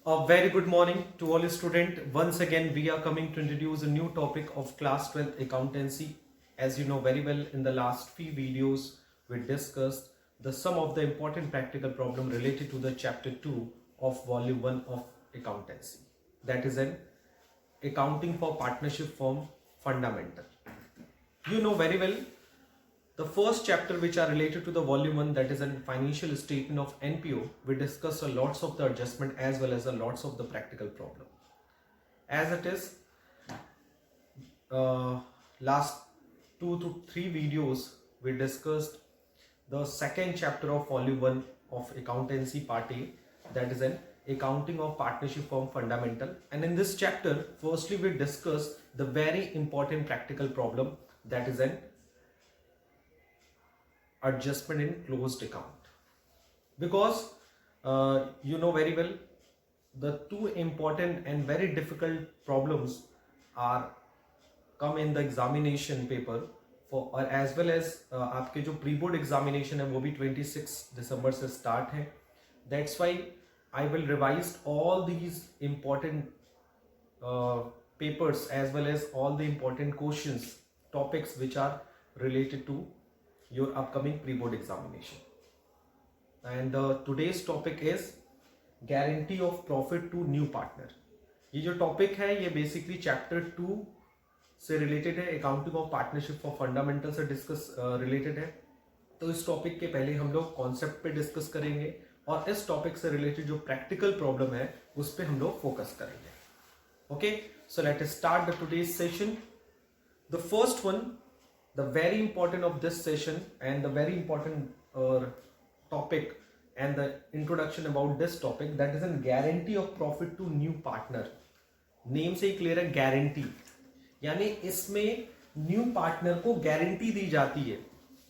A very good morning to all students. Once again, we are coming to introduce a new topic of class 12th accountancy. As you know very well, in the last few videos, we discussed some of the important practical problem related to the chapter 2 of volume 1 of accountancy. That is an accounting for partnership firm fundamental. You know very well the first chapter which are related to the volume 1, that is a financial statement of NPO, we discuss a lots of the adjustment as well as a lots of the practical problem. As it is, last 2 to 3 videos we discussed the second chapter of volume 1 of accountancy part A, that is an accounting of partnership firm fundamental. And in this chapter, firstly we discuss the very important practical problem, that is an adjustment in closed account. Because you know very well the two important and very difficult problems are come in the examination paper for, और as well as आपके जो pre board examination है वो भी 26 दिसंबर से start है. That's why I will revise all these important papers as well as all the important questions, topics which are related to your upcoming pre-board examination. And today's topic is guarantee of profit to new partner. ये जो topic है ये basically chapter 2 से related है, accounting of partnership for fundamental से discuss related है. तो इस टॉपिक के पहले हम लोग कॉन्सेप्ट पे डिस्कस करेंगे और इस टॉपिक से रिलेटेड जो प्रैक्टिकल प्रॉब्लम है उस पे हम लोग फोकस करेंगे. Okay, so let us start the today's session. The first one, the very important of this session and the very important topic and the introduction about this topic, that is a guarantee of profit to new partner. Name से ही clear है, guarantee यानी इसमें new partner को guarantee दी जाती है,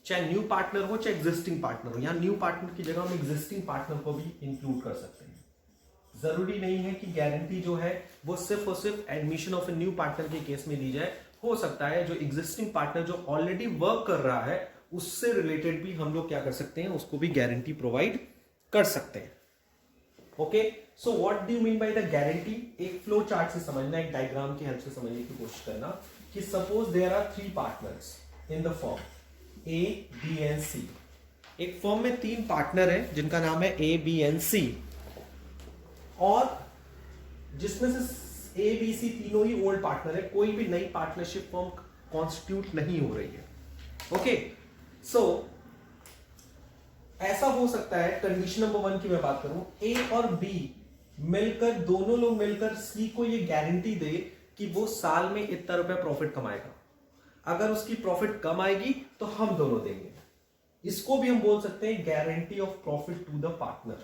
चाहे new partner हो चाहे एग्जिस्टिंग पार्टनर हो. यहाँ न्यू पार्टनर की जगह हम एग्जिस्टिंग पार्टनर को भी इंक्लूड कर सकते हैं. जरूरी नहीं है कि गारंटी जो है वो सिर्फ और सिर्फ admission of a new partner के केस में दी जाए. हो सकता है जो एग्जिस्टिंग पार्टनर जो ऑलरेडी वर्क कर रहा है उससे रिलेटेड भी हम लोग क्या कर सकते हैं, उसको भी गारंटी प्रोवाइड कर सकते हैं. Okay, so what do you mean by the guarantee? एक फ्लो चार्ट से समझना, एक डायग्राम की हेल्प से समझने की कोशिश करना कि suppose there are 3 partners in the firm A, B and C. एक फर्म में 3 पार्टनर है जिनका नाम है ए, बी एंड सी, और जिसमें से ए, बी, सी तीनों ही ओल्ड पार्टनर है. कोई भी नई पार्टनरशिप फॉर्म कॉन्स्टिट्यूट नहीं हो रही है. ओके, सो ऐसा हो सकता है, कंडीशन नंबर 1 की मैं बात करूं, ए और बी मिलकर, दोनों लोग मिलकर सी को ये गारंटी दे कि वो साल में इतना रुपया प्रॉफिट कमाएगा. अगर उसकी प्रॉफिट कम आएगी तो हम दोनों देंगे. इसको भी हम बोल सकते हैं guarantee of profit to the partner.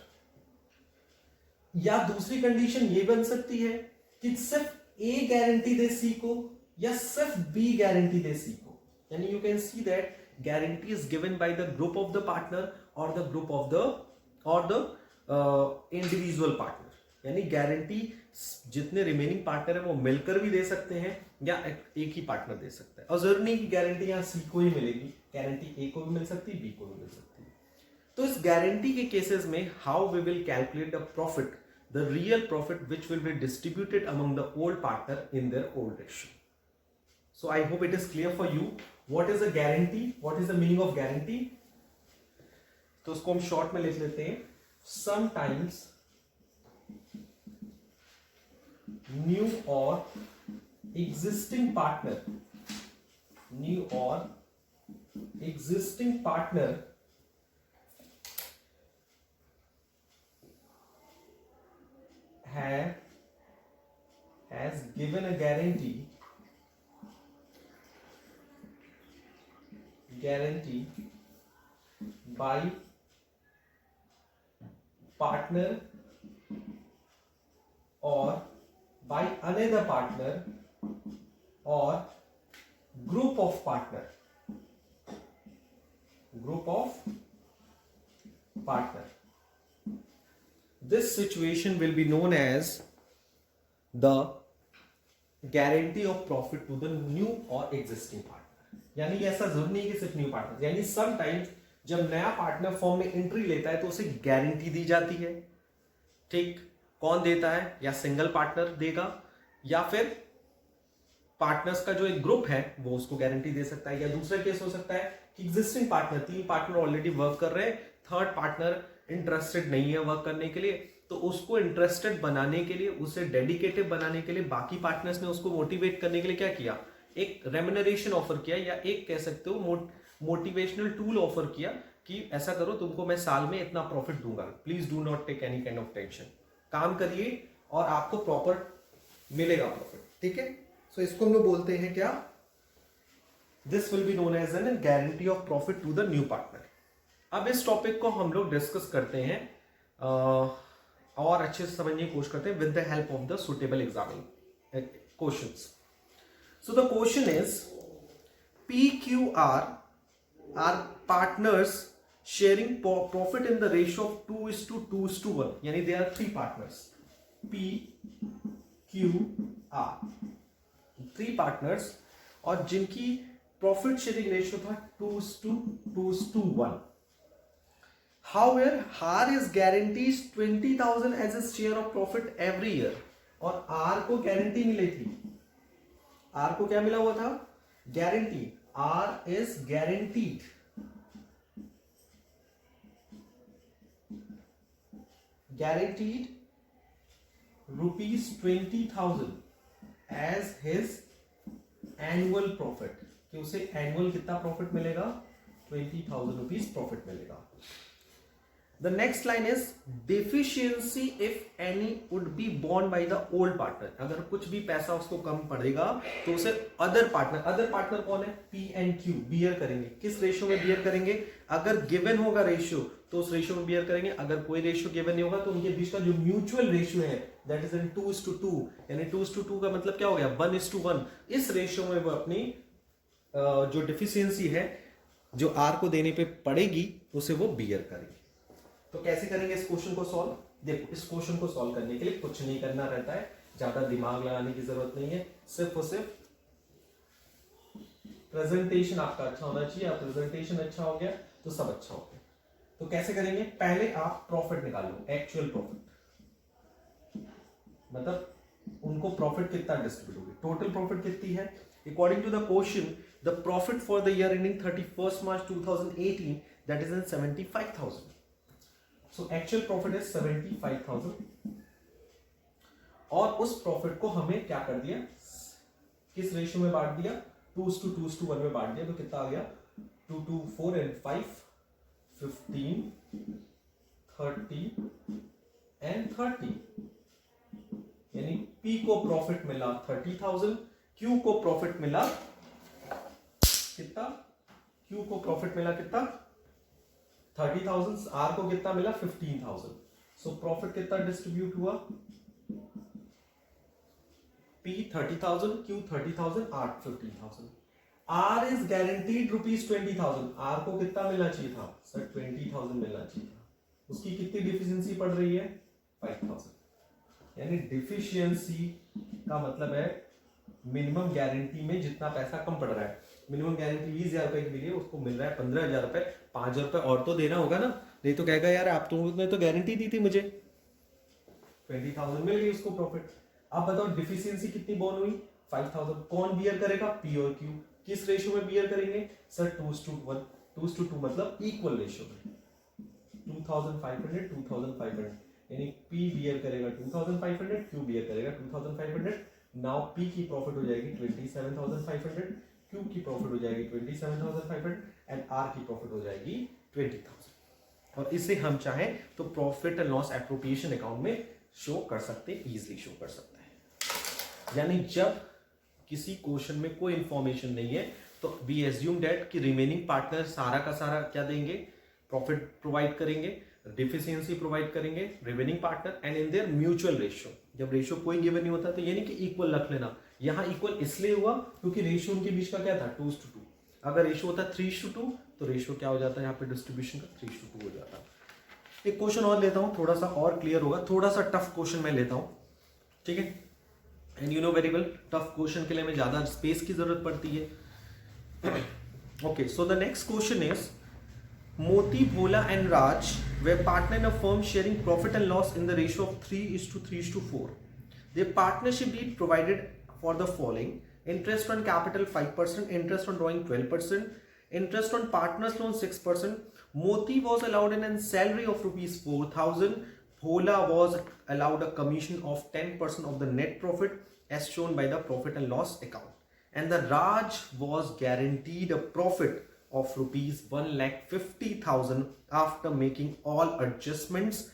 या दूसरी कंडीशन ये बन सकती है कि सिर्फ ए गारंटी दे सी को या सिर्फ बी गारंटी दे सी को. यानी you can see that guarantee is given by the group of the partner और द ग्रुप ऑफ द और द इंडिविजुअल पार्टनर. यानी गारंटी जितने रिमेनिंग पार्टनर है वो मिलकर भी दे सकते हैं या एक ही पार्टनर दे सकता है. और जरूरी नहीं कि गारंटी यहां सी को ही मिलेगी, गारंटी ए को भी मिल सकती है, बी को भी मिल सकती है. तो इस गारंटी के केसेस में how we will calculate the profit, the real profit which will be distributed among the old partner in their old ratio. So I hope it is clear for you what is a guarantee, what is the meaning of guarantee. तो उसको हम short में लिख लेते हैं. Sometimes new or existing partner has given a guarantee by partner or by another partner or group of partner. This situation will be known as the guarantee of profit to the new or existing partner. यानी ऐसा जरूरी नहीं कि सिर्फ new partner, यानी sometimes जब नया partner form में एंट्री लेता है तो उसे गारंटी दी जाती है. ठीक, कौन देता है, या सिंगल पार्टनर देगा या फिर पार्टनर्स का जो एक ग्रुप है वो उसको गारंटी दे सकता है, या दूसरा केस हो सकता है कि existing partner, 3 partner already work कर रहे हैं, थर्ड पार्टनर इंटरेस्टेड नहीं है वर्क करने के लिए, तो उसको इंटरेस्टेड बनाने के लिए, उसे डेडिकेटेड बनाने के लिए बाकी पार्टनर्स ने उसको मोटिवेट करने के लिए क्या किया, एक रेम्यूनरेशन ऑफर किया, या एक कह सकते हो मोटिवेशनल टूल ऑफर किया कि ऐसा करो, तुमको मैं साल में इतना प्रॉफिट दूंगा, please do not take any kind of tension, काम करिए और आपको प्रॉपर मिलेगा प्रॉफिट। ठीक है, सो इसको हम लोग बोलते हैं क्या, this will be known as an guarantee of profit to the new partner. अब इस टॉपिक को हम लोग डिस्कस करते हैं और अच्छे से समझने की कोशिश करते हैं with the help of the suitable examining questions. So the question is PQR are partners sharing profit in the ratio of 2:2:1, यानी they are 3 partners, PQR 3 partners, और जिनकी प्रॉफिट शेयरिंग रेशियो था 2:1। However, R is guarantees 20,000 as a share of profit every year, और R को guarantee मिली थी, R को क्या मिला हुआ था, guarantee, R is guaranteed rupees 20,000 as his annual profit, कि उसे एनुअल कितना प्रॉफिट मिलेगा, 20,000 रुपीज प्रॉफिट मिलेगा। The next line is deficiency if any would be borne by the old partner, अगर कुछ भी पैसा उसको कम पड़ेगा तो उसे अदर पार्टनर कौन है, P and Q बियर करेंगे। किस रेशियो में बियर करेंगे, अगर गिवन होगा रेशियो तो उस रेशियो में बियर करेंगे, अगर कोई रेशियो गिवन नहीं होगा तो उनके बीच का जो म्यूचुअल रेशियो है दैट इज इन 2:2, यानी 2:2 का मतलब क्या हो गया, 1:1, इस रेशियो में वो अपनी जो डिफिशियंसी है जो आर को देने पे पड़ेगी उसे वो बियर करेंगे। तो कैसे करेंगे इस क्वेश्चन को सॉल्व, देखो इस क्वेश्चन को सॉल्व करने के लिए कुछ नहीं करना रहता है, ज्यादा दिमाग लगाने की जरूरत नहीं है, सिर्फ और सिर्फ प्रेजेंटेशन आपका अच्छा होना चाहिए। आप प्रेजेंटेशन अच्छा हो गया तो सब अच्छा हो गया। तो कैसे करेंगे, पहले आप प्रॉफिट निकालो, एक्चुअल प्रॉफिट, मतलब उनको प्रॉफिट कितना डिस्ट्रीब्यूट होगी, टोटल प्रॉफिट कितनी है, according to the question the profit for the year ending 31 March 2018 that is in 75,000। So actual profit is 75,000 और उस प्रॉफिट को हमें क्या कर दिया, किस रेशियो में बांट दिया, 2:1 में बांट दिया, तो कितना आ गया 2, 2, 4 and 5, 15, 30 and 30, यानी P को प्रॉफिट मिला 30,000, Q को प्रॉफिट मिला कितना, Q को प्रॉफिट मिला कितना 30,000, R को कितना मिला 15,000। सो प्रॉफिट कितना डिस्ट्रीब्यूट हुआ, P 30,000, Q 30,000, R 15,000। R is guaranteed rupees 20,000, R को कितना मिलना चाहिए था सर, 20,000 मिलना चाहिए था, उसकी कितनी डिफिशियंसी पड़ रही है 5,000, यानी डिफिशियंसी का मतलब है मिनिमम गारंटी में जितना पैसा कम पड़ रहा है, मिनिमम गारंटी 20,000 रुपए की मिली है, उसको मिल रहा है 15,000 रुपए, 5,000 रुपए और तो देना होगा ना, नहीं तो कहेगा यार आप तुमने तो गारंटी दी थी मुझे, 20,000 मिल गई उसको प्रॉफिट। अब बताओ डिफिशियंसी कितनी बोन हुई 5,000, कौन बियर करेगा, P और Q, किस रेशियो में बियर करेंगे सर 2:1, 2:2 मतलब इक्वल रेशियो में, 2,500 2,500, यानी P बियर करेगा 2,500, Q बियर करेगा 2,500। नाउ P की प्रॉफिट हो जाएगी 27,500, Q की प्रॉफिट हो जाएगी 27,500 एंड R की प्रॉफिट हो जाएगी 20,000। और इसे हम चाहें तो profit and loss appropriation account में शो कर सकते हैं, इजीली शो कर सकते हैं। यानी जब किसी क्वेश्चन में कोई इंफॉर्मेशन नहीं है तो वी एज्यूम दैट कि रिमेनिंग पार्टनर सारा का सारा क्या देंगे, प्रॉफिट प्रोवाइड करेंगे, डिफिशियंसी प्रोवाइड करेंगे remaining partner and in their mutual ratio. जब रेशियो कोई गिवन नहीं होता तो ये नहीं कि इक्वल रख लेना, यहाँ इक्वल इसलिए हुआ क्योंकि रेशियो उनके बीच का क्या था 2:2। अगर रेशियो होता 3:2 तो रेशियो क्या हो जाता है यहाँ पे डिस्ट्रीब्यूशन का 3:2 हो जाता। एक क्वेश्चन और लेता हूँ, थोड़ा सा और क्लियर होगा, थोड़ा सा टफ क्वेश्चन मैं लेता हूँ, ठीक है। And you know very well tough question के लिए हमें ज्यादा स्पेस की जरूरत पड़ती है। Okay, so the next question is Moti, Bhola, and Raj were partner in a firm sharing profit and loss in the ratio of 3:3:4. Their partnership deed provided for the following: interest on capital 5%, interest on drawing 12%, interest on partners loan 6%. Moti was allowed in a salary of rupees 4,000. Bhola was allowed a commission of 10% of the net profit as shown by the profit and loss account. And the Raj was guaranteed a profit of rupees 1,50,000 after making all adjustments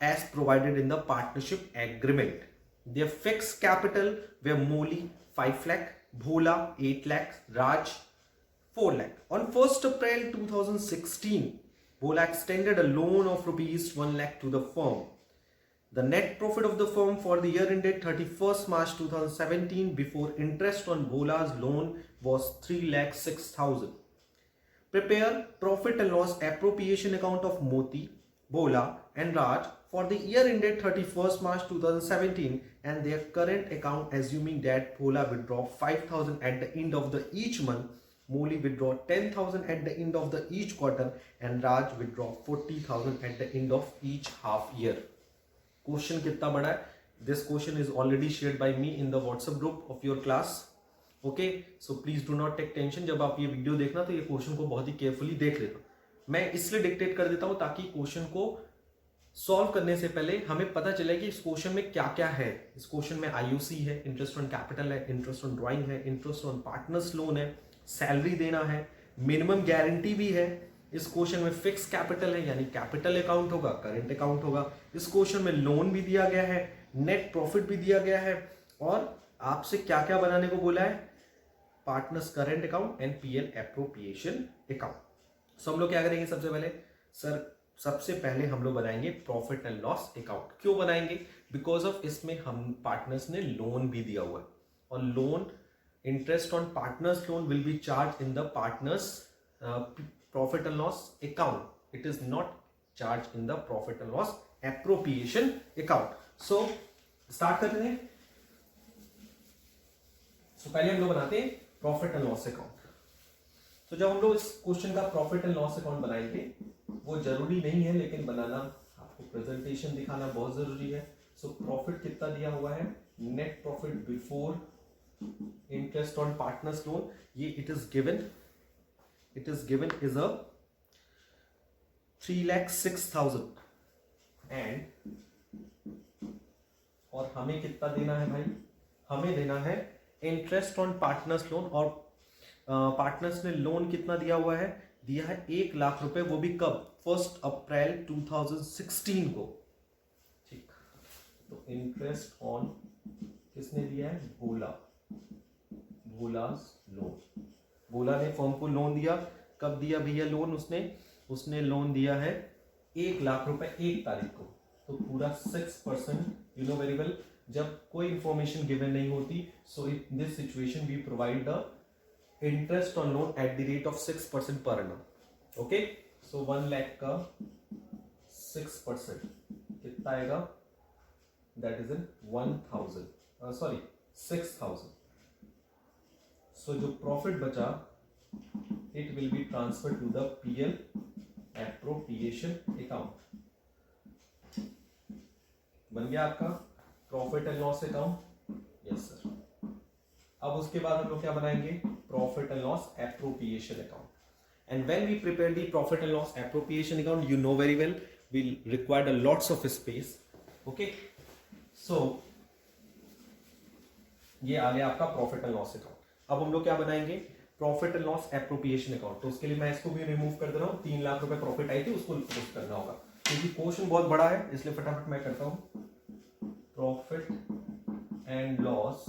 as provided in the partnership agreement. Their fixed capital were Moli 5 lakh, Bhola 8 lakh, Raj 4 lakh. On 1st April 2016, Bhola extended a loan of rupees 1 lakh to the firm. The net profit of the firm for the year ended 31st March 2017 before interest on Bhola's loan was 3,06,000. Prepare profit and loss appropriation account of Moti, Bhola and Raj for the year ended 31st March 2017 and their current account, assuming that Bhola withdraw 5,000 at the end of the each month, Moli withdraw 10,000 at the end of the each quarter and Raj withdraw 40,000 at the end of each half year. Question कितना बड़ा है? This question is already shared by me in the WhatsApp group of your class. Okay, so please do not take tension. जब आप ये video देखना तो ये question को बहुत ही केयरफुली देख लेना. मैं इसलिए डिक्टेट कर देता हूं ताकि क्वेश्चन को सॉल्व करने से पहले हमें पता चले कि इस क्वेश्चन में क्या क्या है. इस क्वेश्चन में आईयूसी है, इंटरेस्ट ऑन कैपिटल है, इंटरेस्ट ऑन ड्राइंग है, इंटरेस्ट ऑन पार्टनर्स लोन है, सैलरी देना है, मिनिमम गारंटी भी है. इस क्वेश्चन में फिक्स कैपिटल है यानी कैपिटल अकाउंट होगा, करंट अकाउंट होगा. इस क्वेश्चन में लोन भी दिया गया है, नेट प्रॉफिट भी दिया गया है और आपसे क्या क्या बनाने को बोला है? Partners current account and PL appropriation account. So हम लोग क्या करेंगे? सबसे पहले सबसे पहले हम लोग बनाएंगे प्रॉफिट एंड लॉस अकाउंट. क्यों बनाएंगे? बिकॉज ऑफ इसमें हम पार्टनर्स ने लोन भी दिया हुआ है और loan interest on partners loan will be charge in the partners profit and loss account. It is not charged in the profit and loss appropriation account. So start करते हैं. So पहले हम लोग बनाते हैं प्रॉफिट एंड लॉस अकाउंट. तो जब हम लोग इस क्वेश्चन का प्रॉफिट एंड लॉस अकाउंट बनाएंगे, वो जरूरी नहीं है लेकिन बनाना, आपको प्रेजेंटेशन दिखाना बहुत जरूरी है. सो प्रॉफिट कितना दिया हुआ है? Net profit before interest on partners loan. ये it is given is a 3,06,000 and और हमें कितना देना है भाई? हमें देना है इंटरेस्ट ऑन पार्टनर्स लोन. और पार्टनर्स ने लोन कितना दिया हुआ है? दिया है 1 लाख रुपए. वो भी कब? 1 अप्रैल 2016 को. ठीक, तो इंटरेस्ट ऑन किसने दिया है? भोलास लोन. भोला ने फर्म को लोन दिया. कब दिया भैया लोन? उसने लोन दिया है 1 लाख रुपए 1 तारीख को. तो पूरा 6%. यू नो वेरी वेल, जब कोई इंफॉर्मेशन गिवन नहीं होती, so in this situation we provide the interest on loan at the rate of 6% per annum. Okay, सो 1 लाख का 6% कितना आएगा? दैट इज इन 6,000. सो जो प्रॉफिट बचा, it will be transfer to the PL appropriation account. बन गया आपका profit and loss account. Yes sir. अब उसके बाद हम लोग क्या बनाएंगे? Profit and loss appropriation account. And when we prepare the profit and loss appropriation account, you know very well, we required a lots of space. Okay, so ये आ गया आपका प्रॉफिट एंड लॉस अकाउंट. अब हम लोग क्या बनाएंगे? Profit and loss appropriation account. तो उसके लिए मैं इसको भी रिमूव कर दे रहा हूं. 3 लाख रुपए प्रॉफिट आई थी, उसको पोस्ट करना होगा क्योंकि क्वेश्चन बहुत बड़ा है, इसलिए फटाफट मैं करता हूं. Profit and loss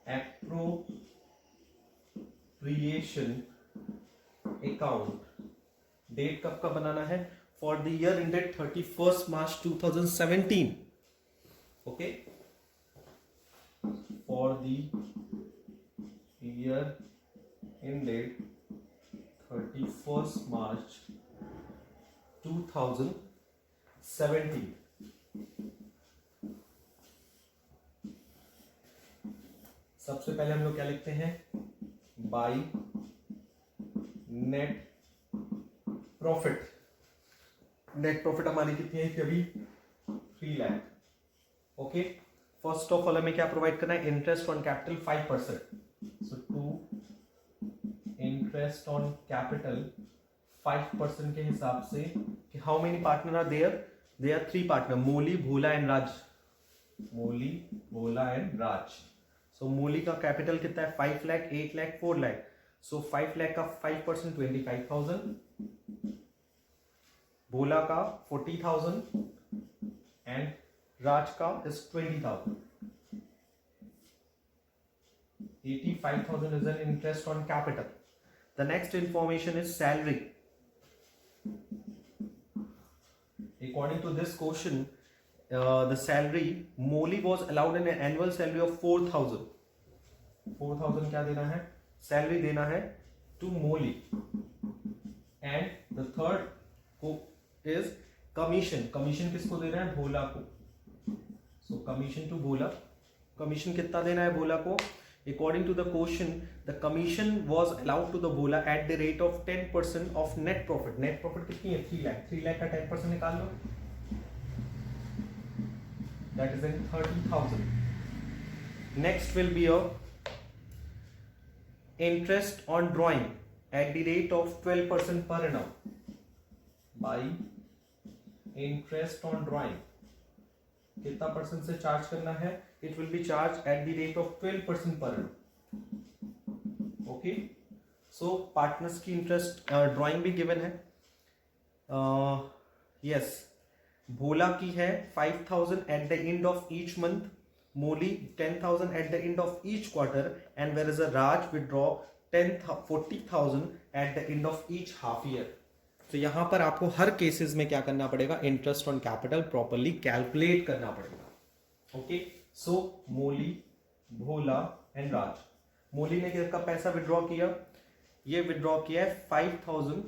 appropriation account. Date कब का बनाना है? For the year ended 31st March 2017. Okay, for the year ended 31st March 2017. सबसे पहले हम लोग क्या लिखते हैं? By net profit, net profit हमारी कितनी है अभी 3 lakh. Okay, first of all हमें क्या प्रोवाइड करना है, interest on capital 5%। So to interest on capital 5% के हिसाब से कि how many partner are there 3 partner, Molly, Bhola and Raj. Molly, Bhola and Raj. So Molly का कैपिटल कितना है 5 लाख, 8 लाख, 4 लाख। सो 5 लाख का 5% 25,000, भोला का 40,000 एंड राज का is 20,000। 85,000 is an interest on capital. The next information is salary. According to this question, the salary, Moli was allowed an annual salary of 4,000. 4,000 क्या देना है, salary देना है to Moli. And the third को is commission. Commission किसको देना है, भोला को. So commission to Bhola. Commission कितना देना है भोला को? According to the question, the commission was allowed to the Bhola at the rate of 10% of net profit. Net profit कितनी है 3 लाख, 3 लाख का 10% निकाल लो, that is in 30,000. Next will be a interest on drawing at the rate of 12% per annum. By interest on drawing कितना percent से charge करना है, it will be charge at the rate of 12% per annum. Okay, so partners की interest drawing भी given है. Yes, Bhola की है 5,000 at the end of each month, Moli 10,000 at the end of each quarter, and where is a Raj withdraw 40,000 at the end of each half year. तो यहां पर आपको हर cases में क्या करना पड़ेगा, interest on capital properly calculate करना पड़ेगा. Okay, so Molly, Bhola and Raj. मोली ने कितना पैसा विड्रॉ किया, ये विड्रॉ किया है 5,000,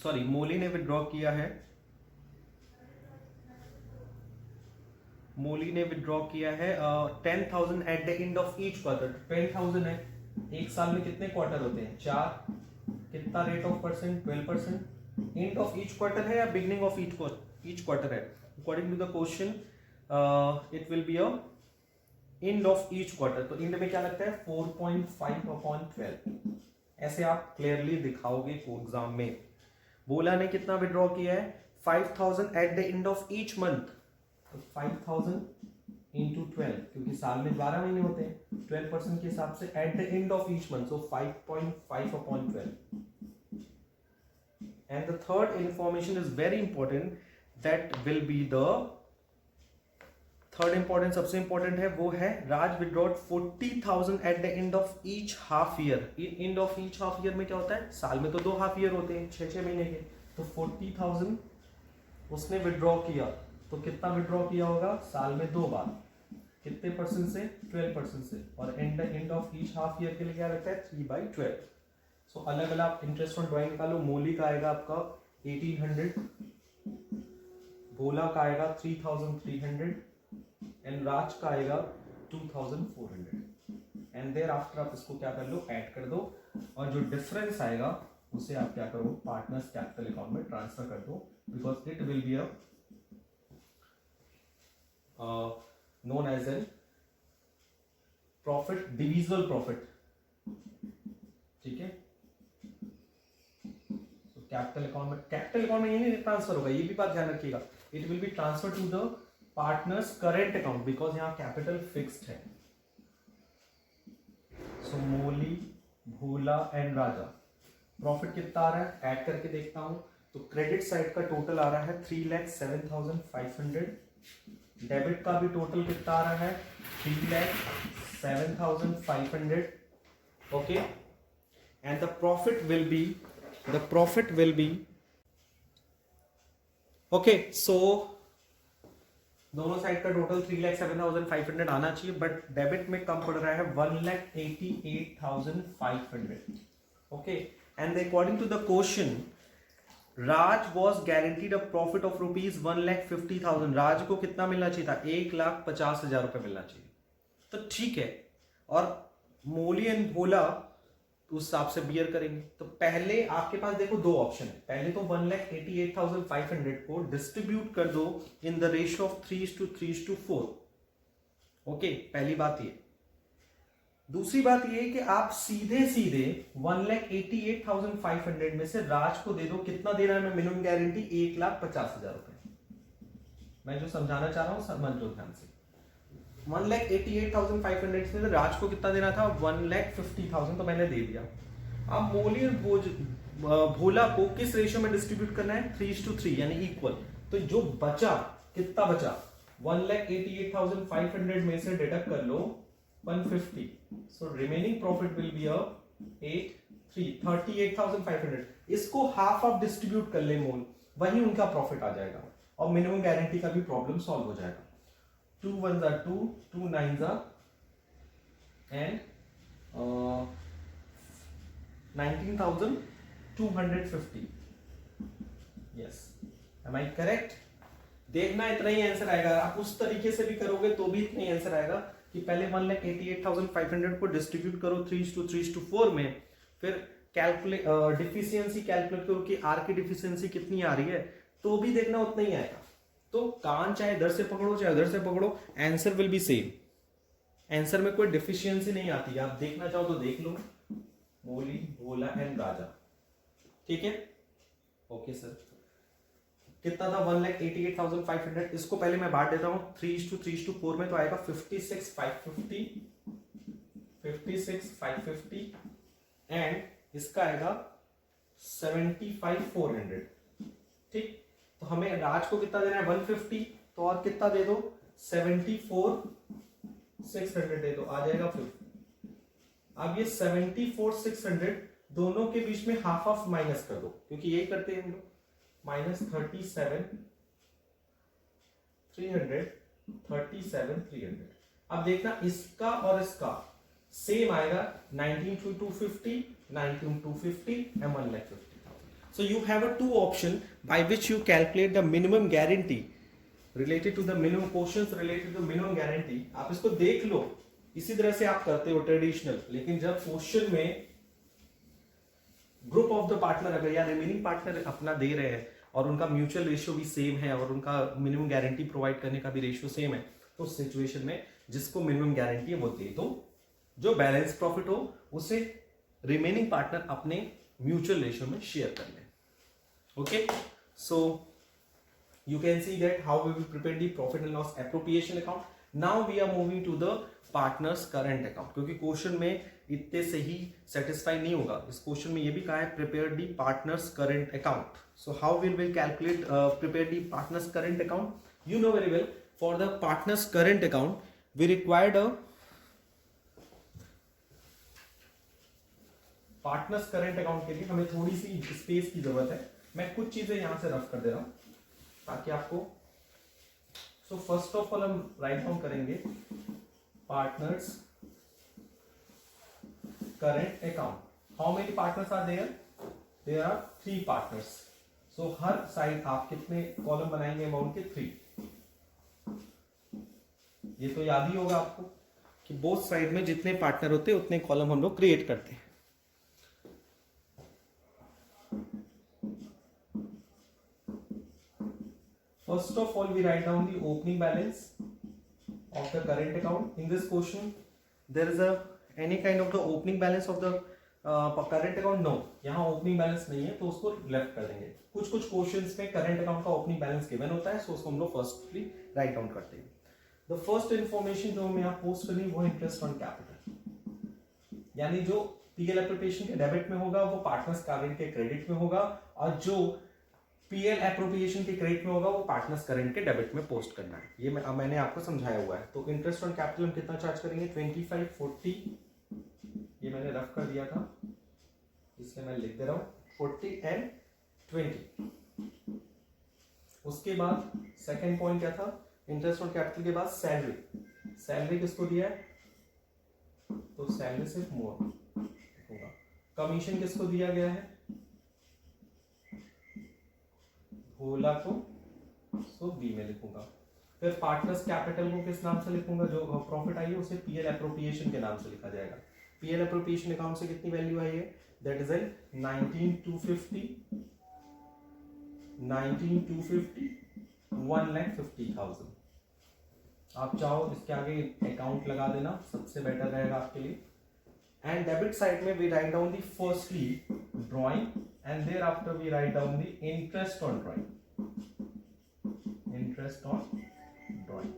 सॉरी मोली ने विड्रॉ किया है, मोली ने विड्रॉ किया है 10,000 at the end of each quarter. 10,000 है, एक साल में कितने क्वार्टर होते हैं 4, कितना rate of percent 12%. End of each quarter है या बिगनिंग ऑफ ईच क्वार्टर है, according to the question it will be a end of each quarter. तो एंड में क्या लगता है 4.5/12. ऐसे आप क्लियरली दिखाओगे एग्जाम में. बोला ने कितना विड्रॉ किया है 5,000 at the end of each month. तो 5,000 इंटू 12, क्योंकि साल में 12 महीने होते हैं, 12% के हिसाब से at the end of each month. So 5.5/12. And the third information is very important, that will be the third important, सबसे इंपॉर्टेंट है वो है Raj withdrawed 40,000 at the end of each half year. End of each half year में क्या होता है, साल में तो 2 हाफ ईयर होते हैं 6-6 महीने के. तो 40,000 उसने विड्रॉ किया, तो कितना विड्रॉ किया होगा साल में 2 बार, कितने परसेंट से 12% से. और and of each half year के लिए क्या लगता है 3/12. सो अलग अलग इंटरेस्ट ऑन ड्राइंग निकालो. मोली का आएगा आपका 1800, भोला का आएगा 3,300 एंड राज का आएगा 2,400. एंड देयर आफ्टर आप इसको क्या कर लो, ऐड कर दो, और जो डिफरेंस आएगा उसे आप क्या करो, पार्टनर्स कैपिटल अकाउंट में ट्रांसफर कर दो, because it will be a known as a profit, divisible profit. ठीक है, तो कैपिटल अकाउंट में ये नहीं ट्रांसफर होगा, ये भी बात ध्यान रखिएगा. It will be transfer to the partners current account, because यहाँ कैपिटल फिक्स्ड है. So Molly, Bhola and Raja, profit कितना आ रहा है ऐड करके देखता हूं. तो क्रेडिट साइड का टोटल आ रहा है 3,07,500. डेबिट का भी टोटल कितना आ रहा है 3,07,500. Okay, and the profit will be okay. So दोनों साइड का टोटल 3,07,500 आना चाहिए, बट डेबिट में कम पड़ रहा है 1,88,500. Okay, and according to the question Raj was guaranteed a profit of ₹1,50,000. Raj को कितना मिलना चाहिए था, 1,50,000 रुपए मिलना चाहिए. तो ठीक है, और मोली एंड भोला तो उस हिसाब से बियर करेंगे। तो पहले आपके पास देखो दो ऑप्शन है, पहले तो 1,88,500 को डिस्ट्रीब्यूट कर दो इन द रेशियो ऑफ 3:3:4। ओके, पहली बात ये। दूसरी बात ये कि आप सीधे सीधे 1,88,500 में से राज को दे दो, कितना दे रहा है मैं मिनिमम गारंटी, 1,50,000 रुपए। मैं जो समझाना चाह रहा हूं समझ लो ध्यान से। 1,88,500 में राज को कितना देना था, 1,50,000, तो मैंने दे दिया। अब मोली और भोला को किस रेशियो में डिस्ट्रीब्यूट करना है, 3:3 यानी इक्वल। तो जो बचा, कितना बचा, 1,88,500 में से डिडक्ट कर लो 150, so remaining profit will B 38,500। इसको हाफ ऑफ डिस्ट्रीब्यूट कर ले मोल, वही उनका प्रॉफिट आ जाएगा और मिनिमम गारंटी का भी प्रॉब्लम सॉल्व हो जाएगा। 2 1s are 2, 2 9s are and 19,250। yes, am I correct? देखना इतना ही आंसर आएगा। आप उस तरीके से भी करोगे तो भी इतना ही आंसर आएगा कि पहले 1,88,500 को डिस्ट्रीब्यूट करो 3:3:4 में, फिर कैलकुलेट डिफिशियंसी कैलकुलेट करो कि आर की डिफिशियंसी कितनी आ रही है, तो भी देखना उतना ही आएगा। तो कान चाहे इधर से पकड़ो चाहे उधर से पकड़ो, answer will be same. Answer में कोई डिफिशियंसी नहीं आती, आप देखना चाहो तो देख लो। मोली, भोला एंड राजा, ठीक है। ओके सर, कितना था 1,88,500। इसको पहले मैं बांट देता हूं 3:3:4 में, तो आएगा 56,550 एंड इसका आएगा 75,400। ठीक, तो हमें राज को कितना देना है 150, तो और कितना दे दो 74,600 दे दो, आ जाएगा 50। अब ये 74,600 दोनों के बीच में हाफ ऑफ माइनस कर दो, क्योंकि यही करते हैं हम लोग। -37,300 अब देखना इसका और इसका सेम आएगा 19,250, 19,250 and 1,50,000। So you have a two option by which you calculate the minimum guarantee related to the minimum quotients related to minimum guarantee। आप इसको देख लो, इसी तरह से आप करते हो ट्रेडिशनल, लेकिन जब क्वेश्चन में ग्रुप ऑफ द पार्टनर अगर या रिमेनिंग पार्टनर अपना दे रहे हैं और उनका म्यूचुअल रेशियो भी सेम है और उनका मिनिमम गारंटी प्रोवाइड करने का भी रेशियो सेम है, तो उस सिचुएशन में जिसको मिनिमम गारंटी है वो दे दो, जो बैलेंस प्रॉफिट हो उसे रिमेनिंग पार्टनर अपने म्यूचुअल रेशियो में शेयर कर लें। Okay, so you can see that how we will prepare the profit and loss appropriation account. Now we are moving to the partners current account, क्योंकि question में इतने से ही satisfy नहीं होगा। इस क्वेश्चन में ये भी कहा है prepare the partners current account. So how will we calculate prepare the partners current account? You know very well, for the partners current account we required a partners current account के लिए हमें थोड़ी सी space की जरूरत है। मैं कुछ चीजें यहां से रफ कर दे रहा हूं ताकि आपको। सो फर्स्ट ऑफ ऑल हम राइट डाउन करेंगे partners current account. How many partners are there? There are 3 partners. So हर साइड आप कितने कॉलम बनाएंगे अमाउंट के? 3। ये तो याद ही होगा आपको कि बोथ साइड में जितने पार्टनर होते हैं उतने कॉलम हम लोग क्रिएट करते हैं। First of all, we write down the opening balance of the current account. In this question, there is any kind of the opening balance of the current account? No, यहाँ opening balance नहीं है, तो उसको left कर देंगे। कुछ questions में current account का opening balance given होता है, so उसको हम लोग firstly write down करते हैं। The first information जो हमें यहाँ post करनी है वो interest on capital, यानी जो PL appropriation के डेबिट में होगा वो पार्टनर्स करंट के क्रेडिट में होगा, और जो पीएल एप्रोप्रिएशन के क्रेडिट में होगा वो पार्टनर्स करंट के डेबिट में पोस्ट करना है। ये मैंने आपको समझाया हुआ है। तो इंटरेस्ट ऑन कैपिटल हम कितना चार्ज करेंगे? 25, 40, ये मैंने रफ कर दिया था इसलिए मैं लिख दे रहा हूं 40 एंड 20। उसके बाद सेकेंड पॉइंट क्या था? इंटरेस्ट ऑन कैपिटल के बाद सैलरी। सैलरी किसको दिया है? तो सैलरी सिर्फ मोर होगा। कमीशन किसको दिया गया है? भोला को, सो बी में लिखूंगा। फिर पार्टनर्स कैपिटल को किस नाम से लिखूंगा? जो प्रॉफिट आई है उसे पीएल एप्रोप्रिएशन के नाम से लिखा जाएगा। पीएल अप्रोप्रिएशन अकाउंट से कितनी वैल्यू आई है, दैट इज एन 19,250 1,50,000। आप चाहो इसके आगे अकाउंट लगा देना, सबसे बेटर रहेगा आपके लिए। एंड डेबिट साइड में we write down the firstly drawing and thereafter we write down the interest on drawing, interest on drawing.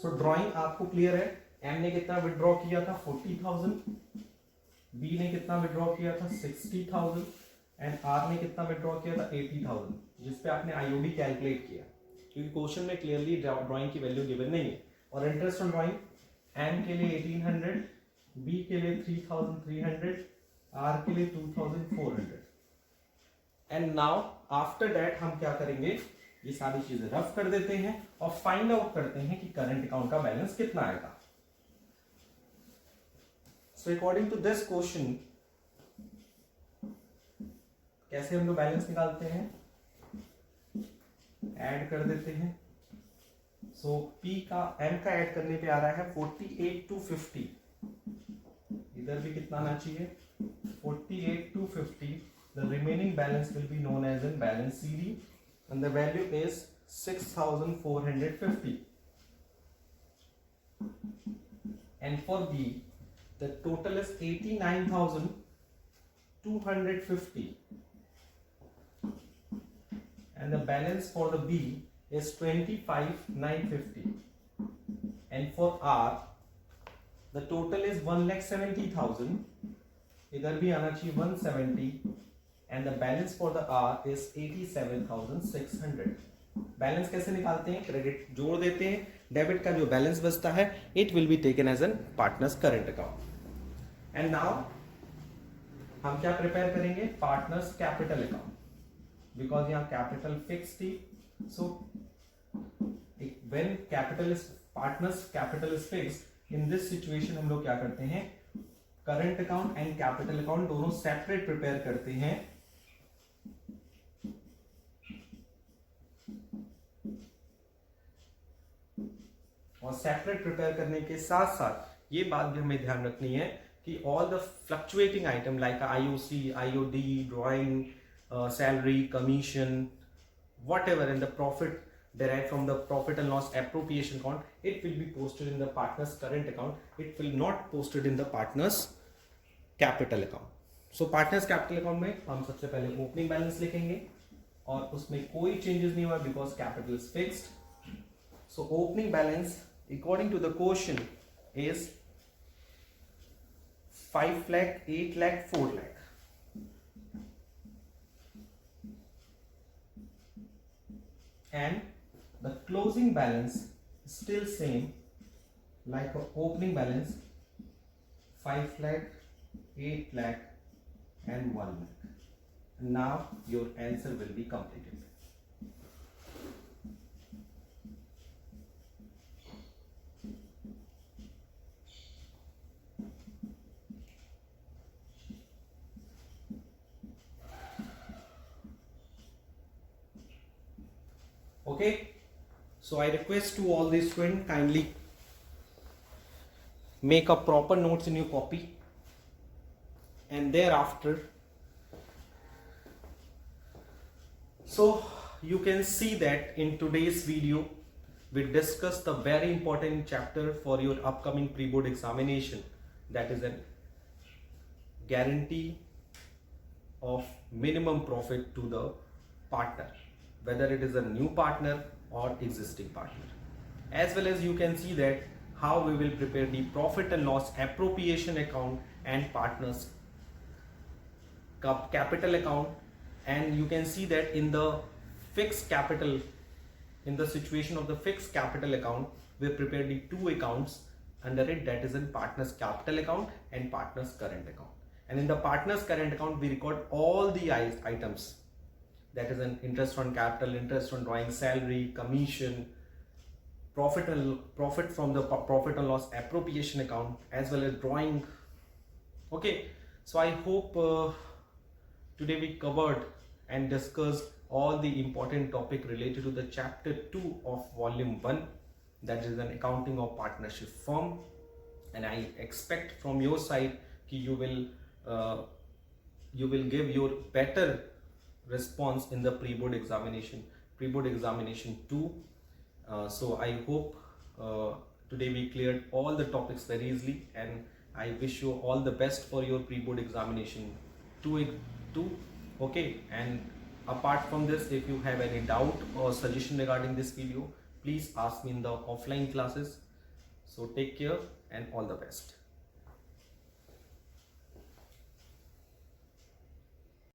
So drawing आपको क्लियर है, एम ने कितना विड्रॉ किया था 40,000, बी ने कितना विड्रॉ किया था 60,000 एंड आर ने कितना विड्रॉ किया था 80,000, जिसपे आपने आईओडी कैलकुलेट किया, क्योंकि क्वेश्चन में क्लियरली ड्राइंग की वैल्यू गिवन नहीं है। और इंटरेस्ट ऑन ड्राइंग एम के लिए 1800, बी के लिए 3300, आर के लिए 2400। एंड नाउ आफ्टर दैट हम क्या करेंगे, ये सारी चीजें रफ कर देते हैं और फाइंड आउट करते हैं कि करंट अकाउंट का बैलेंस कितना आएगा। So according to this question कैसे हम लोग बैलेंस निकालते हैं, ऐड कर देते हैं। सो P का M का ऐड करने पे आ रहा है 48,250, इधर भी कितना आना चाहिए 48,250। The remaining balance will be known as an balance CD and the value is 6,450, and for B the total is 89,250 and the balance for the B is 25,950, and for R the total is 1,70,000, इधर भी आना चाहिए 170 and the balance for the R is 87,600। Balance कैसे निकालते हैं, credit जोड़ देते हैं, डेबिट का जो बैलेंस बचता है it will be taken as an partners current account. And now हम क्या प्रिपेयर करेंगे, पार्टनर्स कैपिटल अकाउंट, बिकॉज यहाँ कैपिटल फिक्स थी। So when capital is partners capital is fixed, in this situation हम लोग क्या करते हैं, current account and capital account दोनों सेपरेट प्रिपेयर करते हैं। और सेपरेट प्रिपेयर करने के साथ साथ ये बात भी हमें ध्यान रखनी है कि all the fluctuating item like IOC, IOD, drawing, salary, commission, whatever in the profit derived from the profit and loss appropriation account, it will be posted in the partner's current account, it will not posted in the partner's capital account. So partner's capital account में हम सबसे पहले opening balance लिखेंगे और उसमें कोई changes नहीं हुआ because capital is fixed. So opening balance according to the question is 5 lakh, 8 lakh, 4 lakh. And the closing balance still same like a opening balance 5 lakh, 8 lakh and 1 lakh. Now your answer will be completed. Okay, so I request to all the students kindly make a proper notes in your copy, and thereafter so you can see that in today's video we discussed the very important chapter for your upcoming pre-board examination, that is a guarantee of minimum profit to the partner, whether it is a new partner or existing partner. As well as you can see that how we will prepare the profit and loss appropriation account and partners capital account, and you can see that in the fixed capital, in the situation of the fixed capital account, we prepare the two accounts under it, that is in partners capital account and partners current account. And in the partners current account we record all the items, that is an interest on capital, interest on drawing, salary, commission, profit from the profit and loss appropriation account, as well as drawing. Okay, so I hope today we covered and discussed all the important topic related to the chapter 2 of volume 1, that is an accounting of partnership firm. And I expect from your side कि you will give your better response in the pre-board examination 2. So I hope today we cleared all the topics very easily, and I wish you all the best for your pre-board examination 2. Okay, and apart from this, if you have any doubt or suggestion regarding this video, please ask me in the offline classes. So take care and all the best.